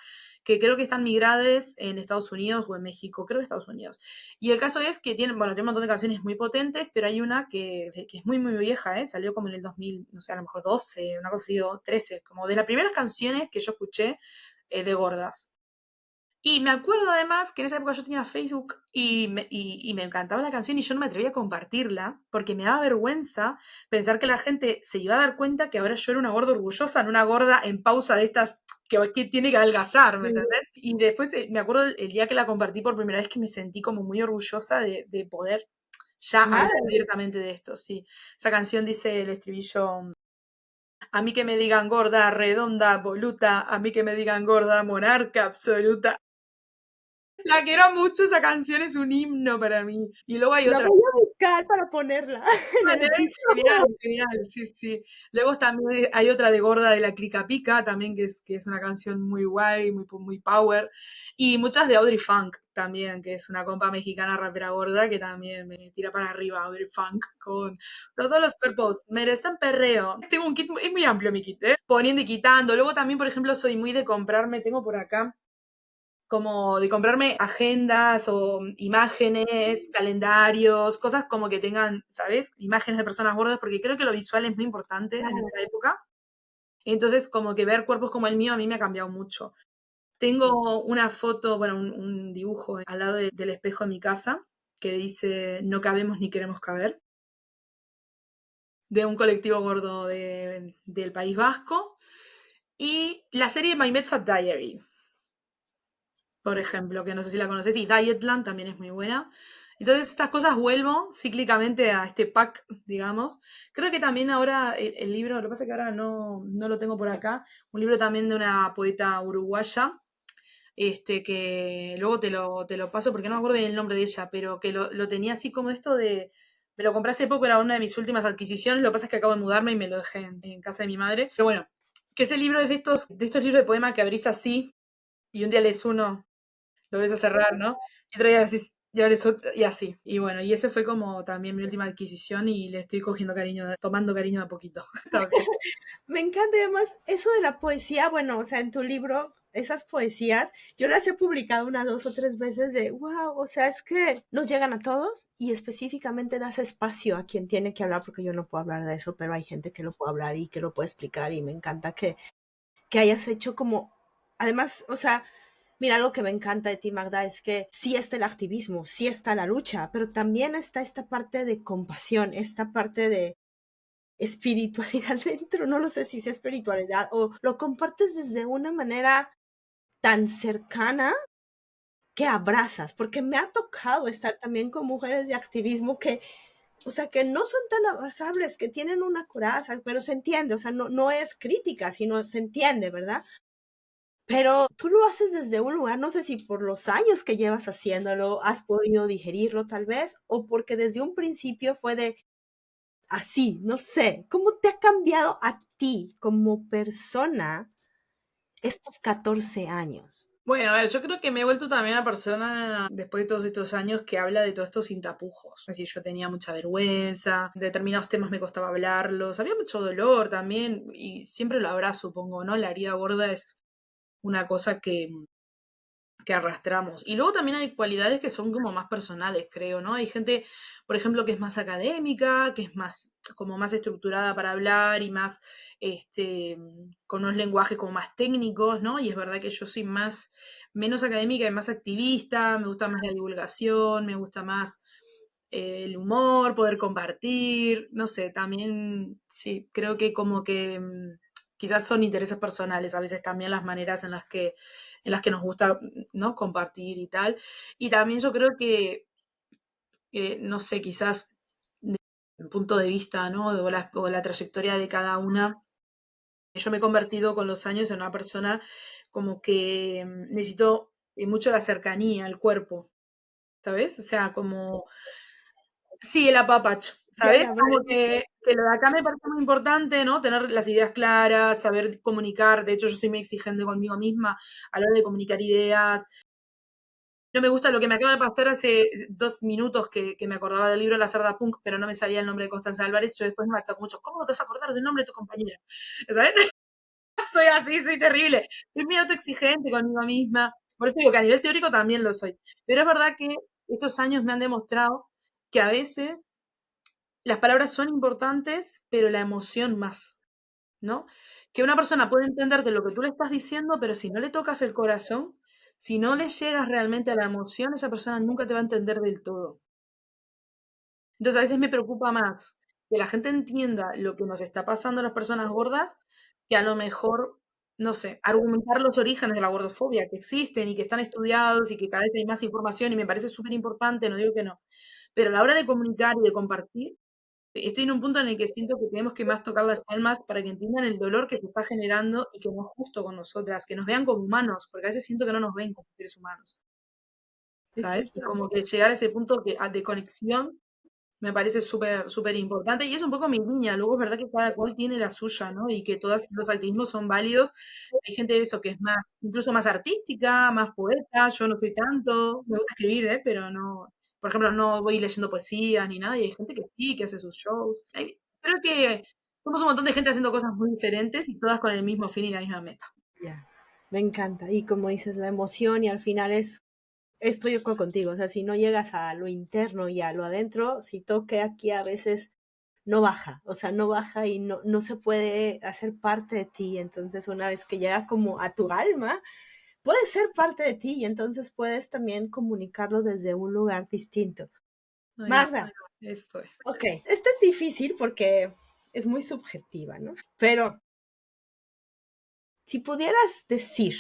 que creo que están migrades en Estados Unidos o en México, creo que Estados Unidos. Y el caso es que tienen, bueno, tienen un montón de canciones muy potentes, pero hay una que es muy, muy vieja, ¿eh? Salió como en el 2000, no sé, a lo mejor 12, una cosa así, o 13, como de las primeras canciones que yo escuché de gordas. Y me acuerdo además que en esa época yo tenía Facebook y me encantaba la canción y yo no me atrevía a compartirla porque me daba vergüenza pensar que la gente se iba a dar cuenta que ahora yo era una gorda orgullosa, no una gorda en pausa de estas que tiene que adelgazar, ¿me entendés? Y después me acuerdo el día que la compartí por primera vez que me sentí como muy orgullosa de poder ya hablar Claro. abiertamente de esto, sí. Esa canción dice el estribillo: a mí que me digan gorda, redonda, voluta, a mí que me digan gorda, monarca absoluta. La quiero mucho, esa canción es un himno para mí. Y luego hay La otra. voy a buscar para ponerla en el Vale, genial, episodio. genial, sí, sí. Luego también hay otra de Gorda de la Clica Pica, también que es una canción muy guay, muy power. Y muchas de Audrey Funk también, que es una compa mexicana rapera gorda que también me tira para arriba Audrey Funk con todos los cuerpos merecen perreo. Tengo un kit, es muy amplio mi kit, ¿eh? Poniendo y quitando. Luego también, por ejemplo, soy muy de comprarme, tengo por acá como de comprarme agendas o imágenes, calendarios, cosas como que tengan, ¿sabes? Imágenes de personas gordas, porque creo que lo visual es muy importante en Claro. esta época. Entonces, como que ver cuerpos como el mío a mí me ha cambiado mucho. Tengo una foto, bueno, un dibujo al lado del espejo de mi casa que dice no cabemos ni queremos caber, de un colectivo gordo del País Vasco. Y la serie My Medfat Diary, por ejemplo, que no sé si la conoces, y Dietland también es muy buena. Entonces, estas cosas vuelvo cíclicamente a este pack, digamos. Creo que también ahora el libro, lo que pasa es que ahora no lo tengo por acá, un libro también de una poeta uruguaya, que luego te lo paso porque no me acuerdo bien el nombre de ella, pero que lo tenía así como esto de. Me lo compré hace poco, era una de mis últimas adquisiciones, lo que pasa es que acabo de mudarme y me lo dejé en casa de mi madre. Pero bueno, que ese libro es de estos libros de poema que abrís así y un día lees uno lo ves a cerrar, ¿no? Y otro día decís, ya ves otro, y así. Y bueno, y ese fue como también mi última adquisición y le estoy cogiendo cariño, tomando cariño de a poquito también. Me encanta además eso de la poesía, bueno, o sea, en tu libro, esas poesías, yo las he publicado una, dos o tres veces de, wow, o sea, es que nos llegan a todos y específicamente das espacio a quien tiene que hablar, porque yo no puedo hablar de eso, pero hay gente que lo puede hablar y que lo puede explicar y me encanta que hayas hecho como, además, o sea, mira, algo que me encanta de ti, Magda, es que sí está el activismo, sí está la lucha, pero también está esta parte de compasión, esta parte de espiritualidad dentro, no lo sé si es espiritualidad o lo compartes desde una manera tan cercana que abrazas, porque me ha tocado estar también con mujeres de activismo que, o sea, que no son tan abrazables, que tienen una coraza, pero se entiende, o sea, no es crítica, sino se entiende, ¿verdad? Pero tú lo haces desde un lugar, no sé si por los años que llevas haciéndolo, has podido digerirlo tal vez, o porque desde un principio fue de así, no sé, ¿cómo te ha cambiado a ti como persona estos 14 años? Bueno, a ver, yo creo que me he vuelto también una persona, después de todos estos años, que habla de todo esto sin tapujos. Es decir, yo tenía mucha vergüenza, determinados temas me costaba hablarlos, había mucho dolor también, y siempre lo habrá, supongo, ¿no? La herida gorda es una cosa que arrastramos. Y luego también hay cualidades que son como más personales, creo, ¿no? Hay gente, por ejemplo, que es más académica, que es más, como más estructurada para hablar y más, con unos lenguajes como más técnicos, ¿no? Y es verdad que yo soy menos académica y más activista, me gusta más la divulgación, me gusta más el humor, poder compartir, no sé, también, sí, creo que como que quizás son intereses personales, a veces también las maneras en las que nos gusta, ¿no? Compartir y tal. Y también yo creo que, no sé, quizás de mi punto de vista, ¿no? O la trayectoria de cada una, yo me he convertido con los años en una persona como que necesito mucho la cercanía al cuerpo, ¿sabes? O sea, como sí, el apapacho, Ya ¿sabes? la Como vale. que lo de acá me parece muy importante, ¿no? Tener las ideas claras, saber comunicar. De hecho, yo soy muy exigente conmigo misma a la hora de comunicar ideas. No me gusta lo que me acaba de pasar hace 2 minutos que me acordaba del libro La Cerda Punk, pero no me salía el nombre de Constanza Álvarez. Yo después me machaco mucho. ¿Cómo no te vas a acordar del nombre de tu compañera? ¿Sabes? Soy así, soy terrible. Soy muy autoexigente conmigo misma. Por eso digo que a nivel teórico también lo soy. Pero es verdad que estos años me han demostrado que a veces las palabras son importantes, pero la emoción más, ¿no? Que una persona puede entenderte lo que tú le estás diciendo, pero si no le tocas el corazón, si no le llegas realmente a la emoción, esa persona nunca te va a entender del todo. Entonces a veces me preocupa más que la gente entienda lo que nos está pasando a las personas gordas, que a lo mejor, no sé, argumentar los orígenes de la gordofobia que existen y que están estudiados y que cada vez hay más información y me parece súper importante, no digo que no. Pero a la hora de comunicar y de compartir, estoy en un punto en el que siento que tenemos que más tocar las almas para que entiendan el dolor que se está generando y que no es justo con nosotras, que nos vean como humanos, porque a veces siento que no nos ven como seres humanos. es ¿sabes? cierto. Como que llegar a ese punto de conexión me parece súper, súper importante y es un poco mi línea. Luego es verdad que cada cual tiene la suya, ¿no? Y que todos los algoritmos son válidos. Hay gente de eso que es más, incluso más artística, más poeta. Yo no soy tanto. Me gusta escribir, ¿eh? Pero no, por ejemplo, no voy leyendo poesía ni nada. Y hay gente que sí, que hace sus shows. Creo que somos un montón de gente haciendo cosas muy diferentes y todas con el mismo fin y la misma meta. Ya, me encanta. Y como dices, la emoción y al final estoy de acuerdo contigo. O sea, si no llegas a lo interno y a lo adentro, si toque aquí a veces no baja, o sea, no baja y no se puede hacer parte de ti. Entonces, una vez que llega como a tu alma, puede ser parte de ti y entonces puedes también comunicarlo desde un lugar distinto. Ahí va, Magda, esto es. ok, esta es difícil porque es muy subjetiva, ¿no? Pero si pudieras decir,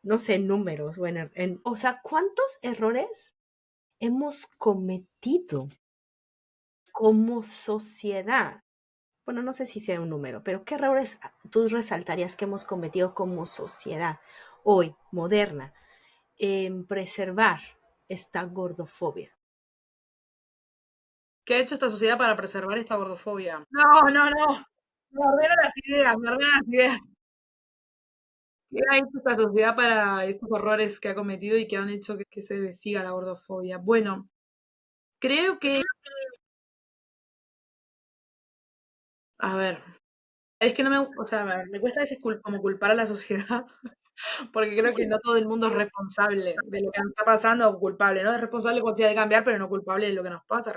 no sé, números, bueno, o sea, ¿cuántos errores hemos cometido como sociedad? Bueno, no sé si sea un número, pero ¿qué errores tú resaltarías que hemos cometido como sociedad hoy, moderna, en preservar esta gordofobia? ¿Qué ha hecho esta sociedad para preservar esta gordofobia? No, no, no. Me ordeno las ideas, me ordeno las ideas. ¿Qué ha hecho esta sociedad para estos horrores que ha cometido y que han hecho que se siga la gordofobia? Bueno, creo que, a ver, es que no me, o sea, a ver, me cuesta a veces como culpar a la sociedad, porque creo que no todo el mundo es responsable de lo que nos está pasando o culpable, ¿no? Es responsable cuando sea de cambiar, pero no culpable de lo que nos pasa.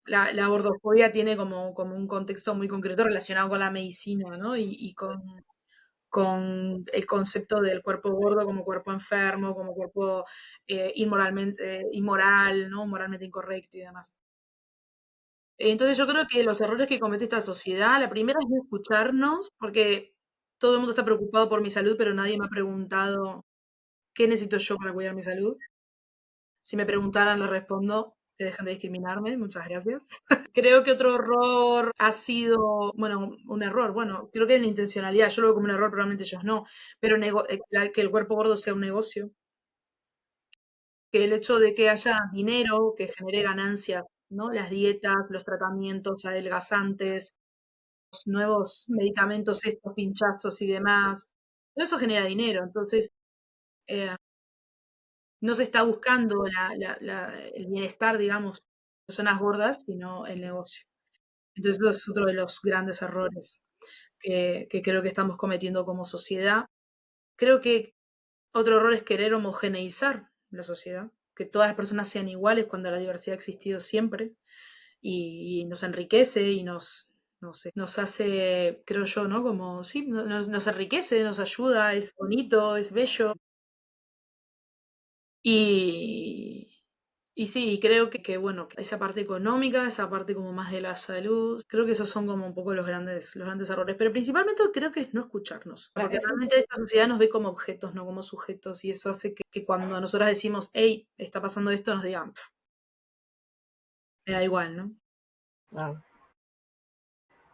La gordofobia tiene como un contexto muy concreto relacionado con la medicina, ¿no? Y con el concepto del cuerpo gordo como cuerpo enfermo, como cuerpo inmoral, ¿no? Moralmente incorrecto y demás. Entonces yo creo que los errores que comete esta sociedad, la primera es no escucharnos, porque todo el mundo está preocupado por mi salud, pero nadie me ha preguntado qué necesito yo para cuidar mi salud. Si me preguntaran, les respondo que dejen de discriminarme, muchas gracias. Creo que otro error ha sido, bueno, un error, bueno, creo que hay una intencionalidad, yo lo veo como un error, probablemente ellos no, pero que el cuerpo gordo sea un negocio, que el hecho de que haya dinero que genere ganancias, ¿no? Las dietas, los tratamientos adelgazantes, los nuevos medicamentos, estos pinchazos y demás, todo eso genera dinero, entonces eh, no se está buscando el bienestar, digamos, de personas gordas, sino el negocio. Entonces, eso es otro de los grandes errores que creo que estamos cometiendo como sociedad. Creo que otro error es querer homogeneizar la sociedad, que todas las personas sean iguales cuando la diversidad ha existido siempre y nos enriquece y no sé, nos hace, creo yo, ¿no? Como, sí, nos enriquece, nos ayuda, es bonito, es bello. Y, y sí, creo bueno, que esa parte económica, esa parte como más de la salud, creo que esos son como un poco los grandes errores. Pero principalmente creo que es no escucharnos, porque Es realmente esta sociedad nos ve como objetos, no como sujetos, y eso hace que cuando nosotras decimos, hey, está pasando esto, nos digan, "Pf, me da igual, ¿no?" wow.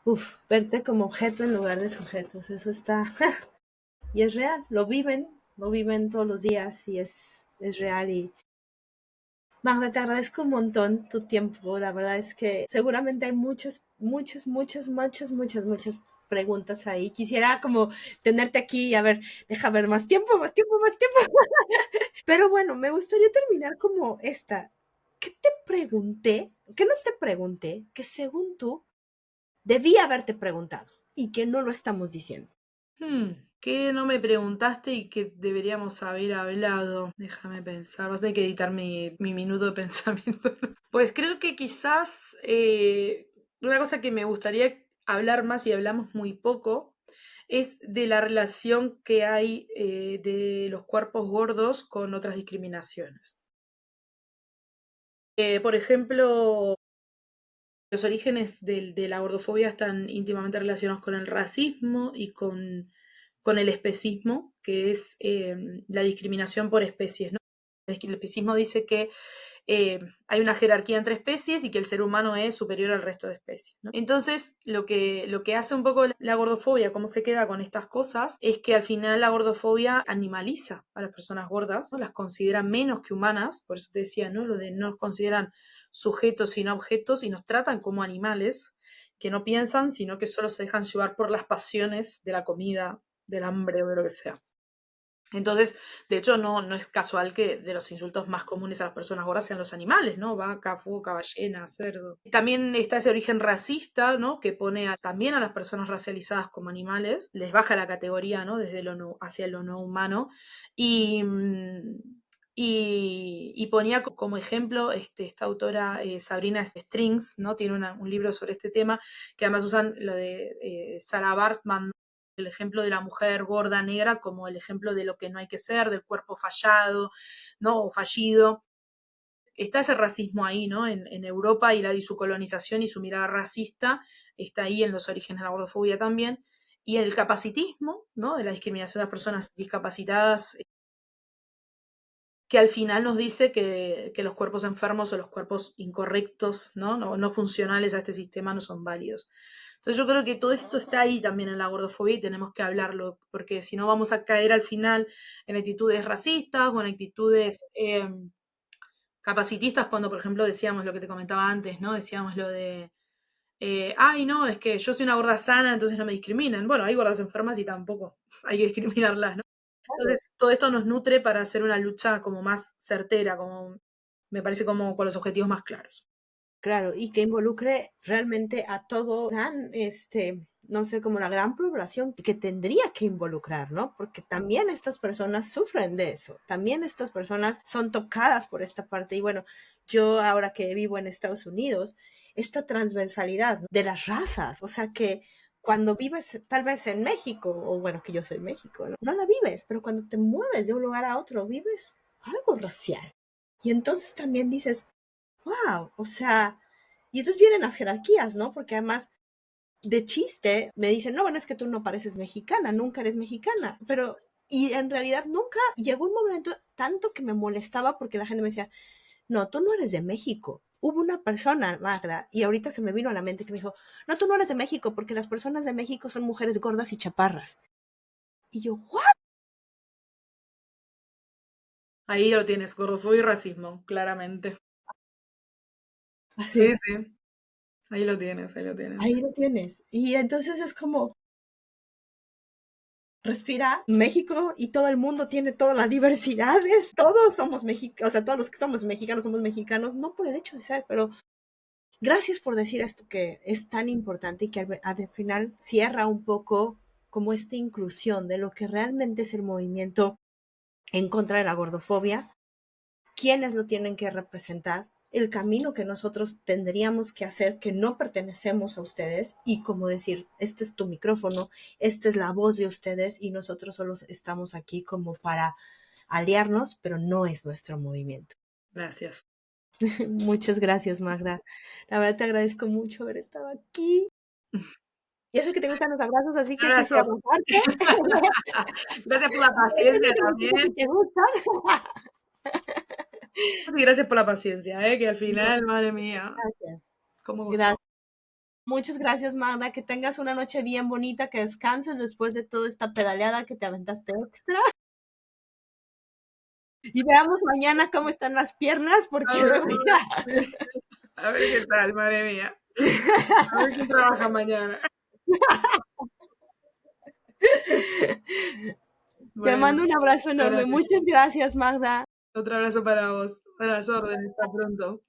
Uf, verte como objeto en lugar de sujetos, eso está, y es real, lo viven todos los días y es real. Y Magda, te agradezco un montón tu tiempo, la verdad es que seguramente hay muchas preguntas ahí. Quisiera como tenerte aquí y a ver, deja ver más tiempo, más tiempo, más tiempo. Pero bueno, me gustaría terminar como esta. ¿Qué te pregunté? ¿Qué no te pregunté? Que según tú debía haberte preguntado y que no lo estamos diciendo. ¿Qué no me preguntaste y que deberíamos haber hablado? Déjame pensar, vas a tener que editar mi minuto de pensamiento. Pues creo que quizás una cosa que me gustaría hablar más y hablamos muy poco es de la relación que hay de los cuerpos gordos con otras discriminaciones. Por ejemplo, los orígenes de la gordofobia están íntimamente relacionados con el racismo y con el especismo, que es la discriminación por especies, ¿no? El especismo dice que hay una jerarquía entre especies y que el ser humano es superior al resto de especies, ¿no? Entonces, lo que hace un poco la gordofobia, cómo se queda con estas cosas, es que al final la gordofobia animaliza a las personas gordas, ¿no? Las considera menos que humanas, por eso te decía, ¿no? Lo de no nos consideran sujetos sino objetos y nos tratan como animales que no piensan, sino que solo se dejan llevar por las pasiones de la comida, del hambre o de lo que sea. Entonces, de hecho, no es casual que de los insultos más comunes a las personas gordas sean los animales, ¿no? Vaca, foca, ballena, cerdo. También está ese origen racista, ¿no? Que pone también a las personas racializadas como animales, les baja la categoría, ¿no? Desde lo no, hacia lo no humano. Y, y ponía como ejemplo esta autora Sabrina Strings, ¿no? Tiene un libro sobre este tema, que además usan lo de Sarah Bartman, el ejemplo de la mujer gorda negra como el ejemplo de lo que no hay que ser, del cuerpo fallado, ¿no? O fallido. Está ese racismo ahí, ¿no? En Europa y su colonización y su mirada racista está ahí en los orígenes de la gordofobia también. Y el capacitismo, ¿no? De la discriminación de las personas discapacitadas, que al final nos dice que los cuerpos enfermos o los cuerpos incorrectos, ¿no? No funcionales a este sistema no son válidos. Entonces yo creo que todo esto está ahí también en la gordofobia y tenemos que hablarlo, porque si no vamos a caer al final en actitudes racistas o en actitudes capacitistas cuando, por ejemplo, decíamos lo que te comentaba antes, ¿no? Decíamos lo de, ay, no, es que yo soy una gorda sana, entonces no me discriminan. Bueno, hay gordas enfermas y tampoco hay que discriminarlas, ¿no? Claro. Entonces, todo esto nos nutre para hacer una lucha como más certera, como me parece como con los objetivos más claros. Claro, y que involucre realmente a todo gran, no sé, como la gran población que tendría que involucrar, ¿no? Porque también estas personas sufren de eso, también estas personas son tocadas por esta parte. Y bueno, yo ahora que vivo en Estados Unidos, esta transversalidad de las razas, o sea que cuando vives tal vez en México, o bueno, que yo soy México, ¿no? No la vives, pero cuando te mueves de un lugar a otro, vives algo racial. Y entonces también dices, wow, o sea, y entonces vienen las jerarquías, ¿no? Porque además de chiste me dicen, no, bueno, es que tú no pareces mexicana, nunca eres mexicana, pero, y en realidad nunca llegó un momento tanto que me molestaba porque la gente me decía, no, tú no eres de México. Hubo una persona, Magda, y ahorita se me vino a la mente que me dijo, no, tú no eres de México porque las personas de México son mujeres gordas y chaparras. Y yo, ¿what? Ahí lo tienes, gordofobia y racismo, claramente. Así, Sí, sí, ahí lo tienes, ahí lo ahí tienes. lo tienes. Y entonces es como, respira México y todo el mundo tiene todas las diversidades, todos somos mexicanos, o sea, todos los que somos mexicanos, no por el hecho de ser, pero gracias por decir esto que es tan importante y que al final cierra un poco como esta inclusión de lo que realmente es el movimiento en contra de la gordofobia, quiénes lo tienen que representar, el camino que nosotros tendríamos que hacer, que no pertenecemos a ustedes, y como decir, este es tu micrófono, esta es la voz de ustedes, y nosotros solo estamos aquí como para aliarnos, pero no es nuestro movimiento. Gracias. Muchas gracias, Magda. La verdad te agradezco mucho haber estado aquí. Ya sé que te gustan los abrazos, así que quisiera Abrazos. abrazarte. Gracias por la Yo sé paciencia que los chicos sí también. te gustan. Y gracias por la paciencia, que al No, final, madre mía, gracias. cómo Gracias. gustó. Muchas gracias, Magda. Que tengas una noche bien bonita, que descanses después de toda esta pedaleada que te aventaste extra. Y veamos mañana cómo están las piernas, A porque ver, luego ya. a ver qué tal, madre mía. A ver quién trabaja mañana. Te Bueno, mando un abrazo enorme. gracias. Muchas gracias, Magda. Otro abrazo para vos. A las órdenes. Hasta pronto.